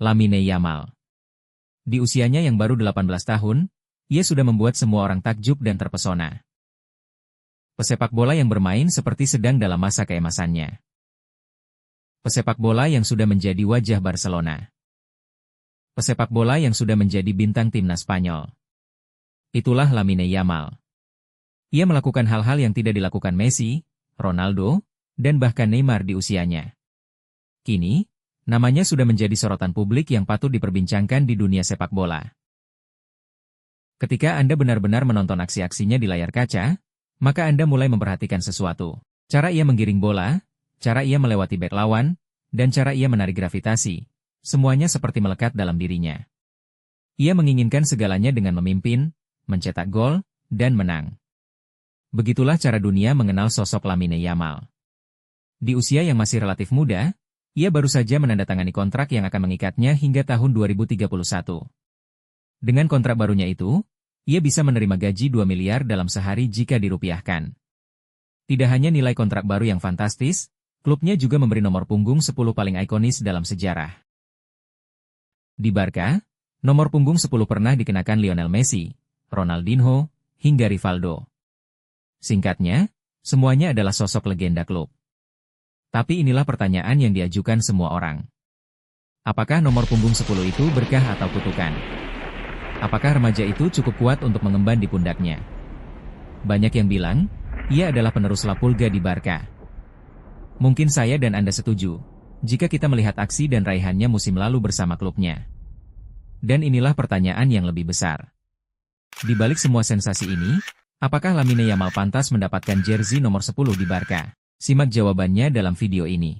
Lamine Yamal. Di usianya yang baru 18 tahun, ia sudah membuat semua orang takjub dan terpesona. Pesepak bola yang bermain seperti sedang dalam masa keemasannya. Pesepak bola yang sudah menjadi wajah Barcelona. Pesepak bola yang sudah menjadi bintang timnas Spanyol. Itulah Lamine Yamal. Ia melakukan hal-hal yang tidak dilakukan Messi, Ronaldo, dan bahkan Neymar di usianya. Kini, namanya sudah menjadi sorotan publik yang patut diperbincangkan di dunia sepak bola. Ketika Anda benar-benar menonton aksi-aksinya di layar kaca, maka Anda mulai memperhatikan sesuatu. Cara ia menggiring bola, cara ia melewati bek lawan, dan cara ia menarik gravitasi. Semuanya seperti melekat dalam dirinya. Ia menginginkan segalanya dengan memimpin, mencetak gol, dan menang. Begitulah cara dunia mengenal sosok Lamine Yamal. Di usia yang masih relatif muda, ia baru saja menandatangani kontrak yang akan mengikatnya hingga tahun 2031. Dengan kontrak barunya itu, ia bisa menerima gaji 2 miliar dalam sehari jika dirupiahkan. Tidak hanya nilai kontrak baru yang fantastis, klubnya juga memberi nomor punggung 10 paling ikonis dalam sejarah. Di Barca, nomor punggung 10 pernah dikenakan Lionel Messi, Ronaldinho, hingga Rivaldo. Singkatnya, semuanya adalah sosok legenda klub. Tapi inilah pertanyaan yang diajukan semua orang. Apakah nomor punggung 10 itu berkah atau kutukan? Apakah remaja itu cukup kuat untuk mengemban di pundaknya? Banyak yang bilang, ia adalah penerus La Pulga di Barca. Mungkin saya dan Anda setuju, jika kita melihat aksi dan raihannya musim lalu bersama klubnya. Dan inilah pertanyaan yang lebih besar. Di balik semua sensasi ini, apakah Lamine Yamal pantas mendapatkan jersey nomor 10 di Barca? Simak jawabannya dalam video ini.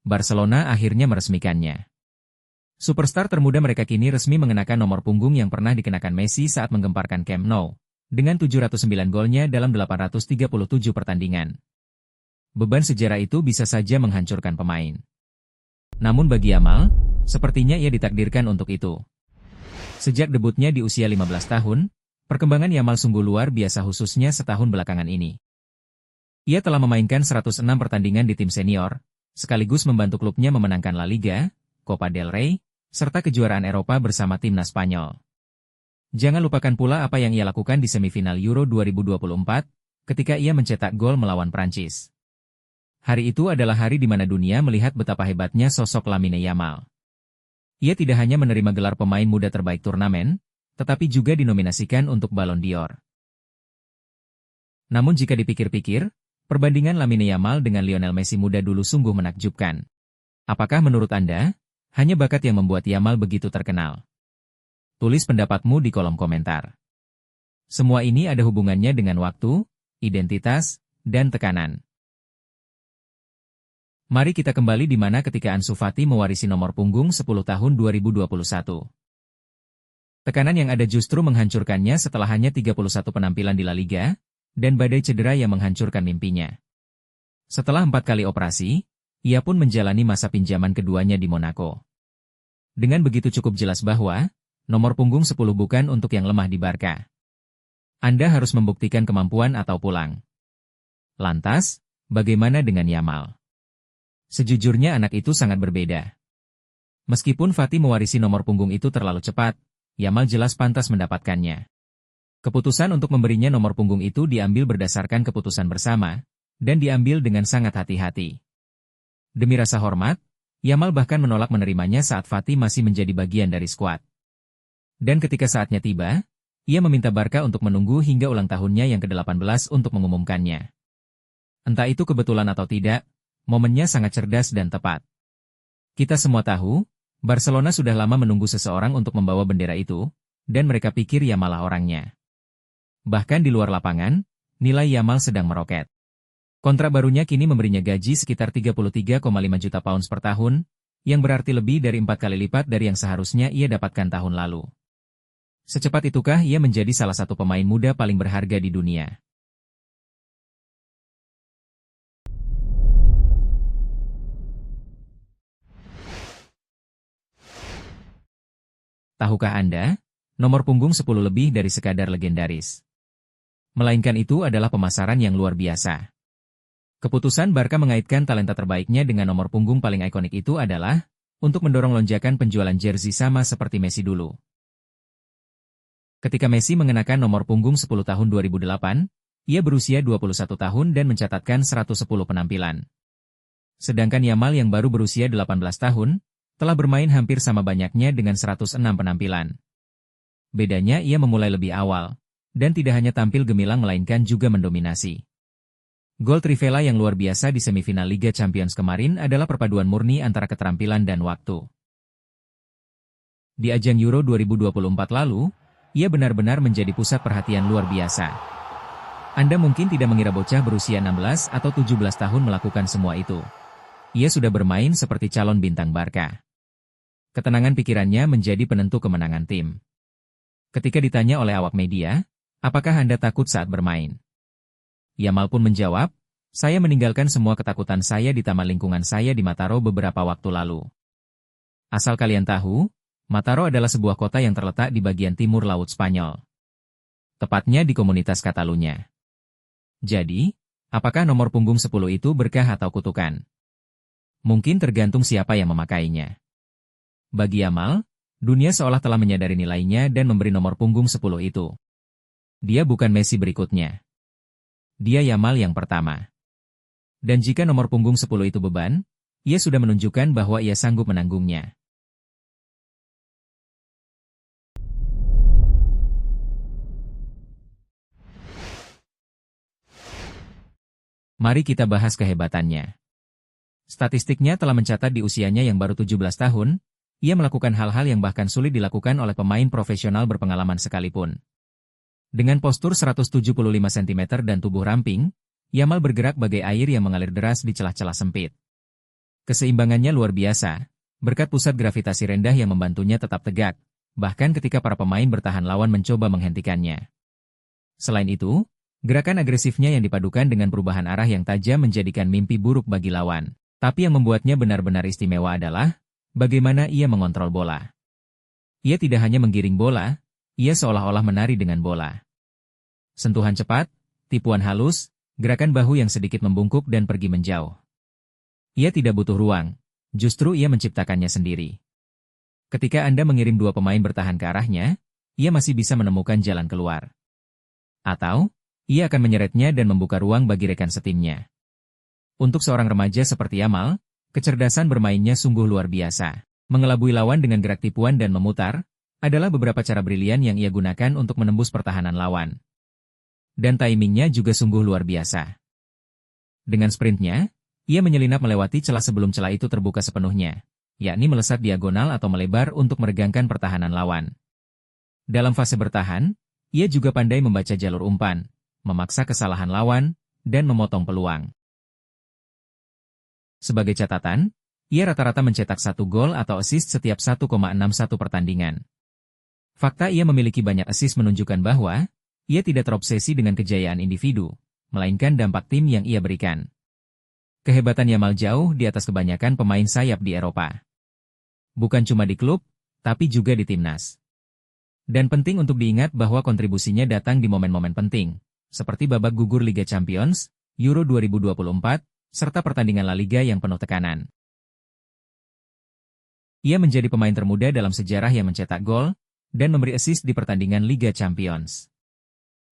Barcelona akhirnya meresmikannya. Superstar termuda mereka kini resmi mengenakan nomor punggung yang pernah dikenakan Messi saat menggemparkan Camp Nou, dengan 709 golnya dalam 837 pertandingan. Beban sejarah itu bisa saja menghancurkan pemain. Namun bagi Yamal, sepertinya ia ditakdirkan untuk itu. Sejak debutnya di usia 15 tahun, perkembangan Yamal sungguh luar biasa khususnya setahun belakangan ini. Ia telah memainkan 106 pertandingan di tim senior, sekaligus membantu klubnya memenangkan La Liga, Copa del Rey, serta kejuaraan Eropa bersama timnas Spanyol. Jangan lupakan pula apa yang ia lakukan di semifinal Euro 2024, ketika ia mencetak gol melawan Prancis. Hari itu adalah hari di mana dunia melihat betapa hebatnya sosok Lamine Yamal. Ia tidak hanya menerima gelar pemain muda terbaik turnamen, tetapi juga dinominasikan untuk Ballon d'Or. Namun jika dipikir-pikir, perbandingan Lamine Yamal dengan Lionel Messi muda dulu sungguh menakjubkan. Apakah menurut Anda, hanya bakat yang membuat Yamal begitu terkenal? Tulis pendapatmu di kolom komentar. Semua ini ada hubungannya dengan waktu, identitas, dan tekanan. Mari kita kembali di mana ketika Ansu Fati mewarisi nomor punggung 10 tahun 2021. Tekanan yang ada justru menghancurkannya setelah hanya 31 penampilan di La Liga, dan badai cedera yang menghancurkan mimpinya. Setelah 4 kali operasi, ia pun menjalani masa pinjaman keduanya di Monaco. Dengan begitu cukup jelas bahwa, nomor punggung 10 bukan untuk yang lemah di Barca. Anda harus membuktikan kemampuan atau pulang. Lantas, bagaimana dengan Yamal? Sejujurnya anak itu sangat berbeda. Meskipun Fati mewarisi nomor punggung itu terlalu cepat, Yamal jelas pantas mendapatkannya. Keputusan untuk memberinya nomor punggung itu diambil berdasarkan keputusan bersama, dan diambil dengan sangat hati-hati. Demi rasa hormat, Yamal bahkan menolak menerimanya saat Fati masih menjadi bagian dari skuad. Dan ketika saatnya tiba, ia meminta Barca untuk menunggu hingga ulang tahunnya yang ke-18 untuk mengumumkannya. Entah itu kebetulan atau tidak, momennya sangat cerdas dan tepat. Kita semua tahu, Barcelona sudah lama menunggu seseorang untuk membawa bendera itu, dan mereka pikir Yamal lah orangnya. Bahkan di luar lapangan, nilai Yamal sedang meroket. Kontrak barunya kini memberinya gaji sekitar 33,5 juta pounds per tahun, yang berarti lebih dari 4 kali lipat dari yang seharusnya ia dapatkan tahun lalu. Secepat itukah ia menjadi salah satu pemain muda paling berharga di dunia? Tahukah Anda, nomor punggung 10 lebih dari sekadar legendaris. Melainkan itu adalah pemasaran yang luar biasa. Keputusan Barca mengaitkan talenta terbaiknya dengan nomor punggung paling ikonik itu adalah untuk mendorong lonjakan penjualan jersey sama seperti Messi dulu. Ketika Messi mengenakan nomor punggung 10 tahun 2008, ia berusia 21 tahun dan mencatatkan 110 penampilan. Sedangkan Yamal yang baru berusia 18 tahun, telah bermain hampir sama banyaknya dengan 106 penampilan. Bedanya ia memulai lebih awal, dan tidak hanya tampil gemilang melainkan juga mendominasi. Gol Trivela yang luar biasa di semifinal Liga Champions kemarin adalah perpaduan murni antara keterampilan dan waktu. Di ajang Euro 2024 lalu, ia benar-benar menjadi pusat perhatian luar biasa. Anda mungkin tidak mengira bocah berusia 16 atau 17 tahun melakukan semua itu. Ia sudah bermain seperti calon bintang Barca. Ketenangan pikirannya menjadi penentu kemenangan tim. Ketika ditanya oleh awak media, apakah Anda takut saat bermain? Yamal pun menjawab, saya meninggalkan semua ketakutan saya di taman lingkungan saya di Mataró beberapa waktu lalu. Asal kalian tahu, Mataró adalah sebuah kota yang terletak di bagian timur Laut Spanyol. Tepatnya di komunitas Catalunya. Jadi, apakah nomor punggung 10 itu berkah atau kutukan? Mungkin tergantung siapa yang memakainya. Bagi Yamal, dunia seolah telah menyadari nilainya dan memberi nomor punggung 10 itu. Dia bukan Messi berikutnya. Dia Yamal yang pertama. Dan jika nomor punggung 10 itu beban, ia sudah menunjukkan bahwa ia sanggup menanggungnya. Mari kita bahas kehebatannya. Statistiknya telah mencatat di usianya yang baru 17 tahun, ia melakukan hal-hal yang bahkan sulit dilakukan oleh pemain profesional berpengalaman sekalipun. Dengan postur 175 cm dan tubuh ramping, Yamal bergerak bagai air yang mengalir deras di celah-celah sempit. Keseimbangannya luar biasa, berkat pusat gravitasi rendah yang membantunya tetap tegak, bahkan ketika para pemain bertahan lawan mencoba menghentikannya. Selain itu, gerakan agresifnya yang dipadukan dengan perubahan arah yang tajam menjadikan mimpi buruk bagi lawan. Tapi yang membuatnya benar-benar istimewa adalah bagaimana ia mengontrol bola. Ia tidak hanya menggiring bola, ia seolah-olah menari dengan bola. Sentuhan cepat, tipuan halus, gerakan bahu yang sedikit membungkuk dan pergi menjauh. Ia tidak butuh ruang, justru ia menciptakannya sendiri. Ketika Anda mengirim dua pemain bertahan ke arahnya, ia masih bisa menemukan jalan keluar. Atau, ia akan menyeretnya dan membuka ruang bagi rekan setimnya. Untuk seorang remaja seperti Yamal, kecerdasan bermainnya sungguh luar biasa. Mengelabui lawan dengan gerak tipuan dan memutar, adalah beberapa cara brilian yang ia gunakan untuk menembus pertahanan lawan. Dan timingnya juga sungguh luar biasa. Dengan sprintnya, ia menyelinap melewati celah sebelum celah itu terbuka sepenuhnya, yakni melesat diagonal atau melebar untuk meregangkan pertahanan lawan. Dalam fase bertahan, ia juga pandai membaca jalur umpan, memaksa kesalahan lawan, dan memotong peluang. Sebagai catatan, ia rata-rata mencetak 1 gol atau assist setiap 1,61 pertandingan. Fakta ia memiliki banyak assist menunjukkan bahwa ia tidak terobsesi dengan kejayaan individu, melainkan dampak tim yang ia berikan. Kehebatan Yamal jauh di atas kebanyakan pemain sayap di Eropa. Bukan cuma di klub, tapi juga di timnas. Dan penting untuk diingat bahwa kontribusinya datang di momen-momen penting, seperti babak gugur Liga Champions, Euro 2024, serta pertandingan La Liga yang penuh tekanan. Ia menjadi pemain termuda dalam sejarah yang mencetak gol dan memberi assist di pertandingan Liga Champions.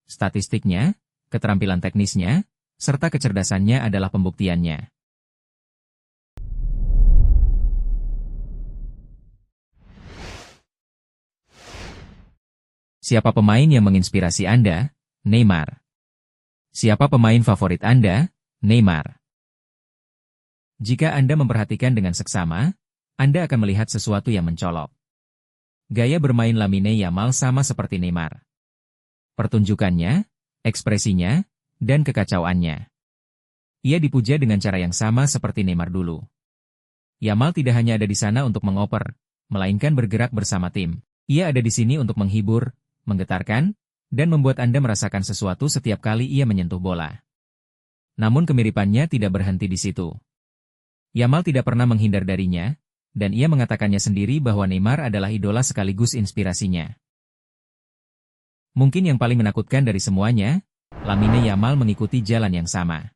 Statistiknya, keterampilan teknisnya, serta kecerdasannya adalah pembuktiannya. Siapa pemain yang menginspirasi Anda? Neymar. Siapa pemain favorit Anda? Neymar. Jika Anda memperhatikan dengan seksama, Anda akan melihat sesuatu yang mencolok. Gaya bermain Lamine Yamal sama seperti Neymar. Pertunjukannya, ekspresinya, dan kekacauannya. Ia dipuja dengan cara yang sama seperti Neymar dulu. Yamal tidak hanya ada di sana untuk mengoper, melainkan bergerak bersama tim. Ia ada di sini untuk menghibur, menggetarkan, dan membuat Anda merasakan sesuatu setiap kali ia menyentuh bola. Namun kemiripannya tidak berhenti di situ. Yamal tidak pernah menghindar darinya, dan ia mengatakannya sendiri bahwa Neymar adalah idola sekaligus inspirasinya. Mungkin yang paling menakutkan dari semuanya Lamine Yamal mengikuti jalan yang sama.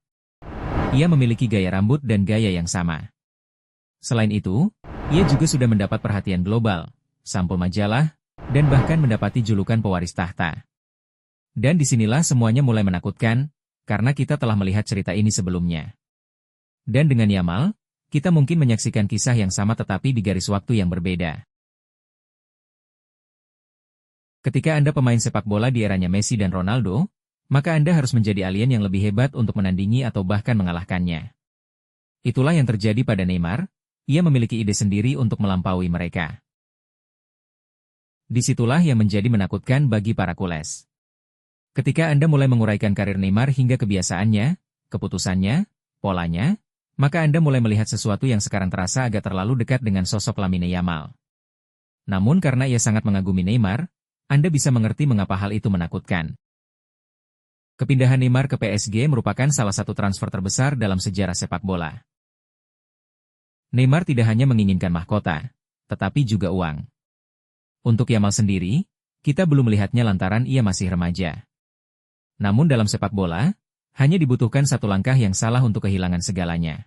Ia memiliki gaya rambut dan gaya yang sama. Selain itu, ia juga sudah mendapat perhatian global, sampul majalah, dan bahkan mendapati julukan pewaris tahta. Dan disinilah semuanya mulai menakutkan, karena kita telah melihat cerita ini sebelumnya. Dan dengan Yamal, kita mungkin menyaksikan kisah yang sama tetapi di garis waktu yang berbeda. Ketika Anda pemain sepak bola di eranya Messi dan Ronaldo, maka Anda harus menjadi alien yang lebih hebat untuk menandingi atau bahkan mengalahkannya. Itulah yang terjadi pada Neymar, ia memiliki ide sendiri untuk melampaui mereka. Disitulah yang menjadi menakutkan bagi para kules. Ketika Anda mulai menguraikan karir Neymar hingga kebiasaannya, keputusannya, polanya, maka Anda mulai melihat sesuatu yang sekarang terasa agak terlalu dekat dengan sosok Lamine Yamal. Namun karena ia sangat mengagumi Neymar, Anda bisa mengerti mengapa hal itu menakutkan. Kepindahan Neymar ke PSG merupakan salah satu transfer terbesar dalam sejarah sepak bola. Neymar tidak hanya menginginkan mahkota, tetapi juga uang. Untuk Yamal sendiri, kita belum melihatnya lantaran ia masih remaja. Namun dalam sepak bola, hanya dibutuhkan satu langkah yang salah untuk kehilangan segalanya.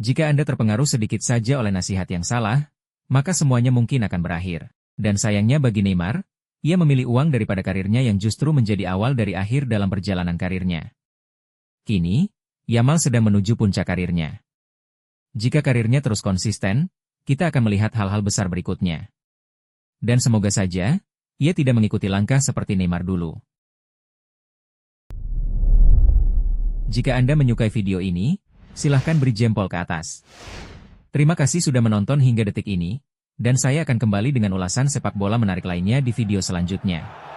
Jika Anda terpengaruh sedikit saja oleh nasihat yang salah, maka semuanya mungkin akan berakhir. Dan sayangnya bagi Neymar, ia memilih uang daripada karirnya yang justru menjadi awal dari akhir dalam perjalanan karirnya. Kini, Yamal sedang menuju puncak karirnya. Jika karirnya terus konsisten, kita akan melihat hal-hal besar berikutnya. Dan semoga saja, ia tidak mengikuti langkah seperti Neymar dulu. Jika Anda menyukai video ini, silahkan beri jempol ke atas. Terima kasih sudah menonton hingga detik ini. Dan saya akan kembali dengan ulasan sepak bola menarik lainnya di video selanjutnya.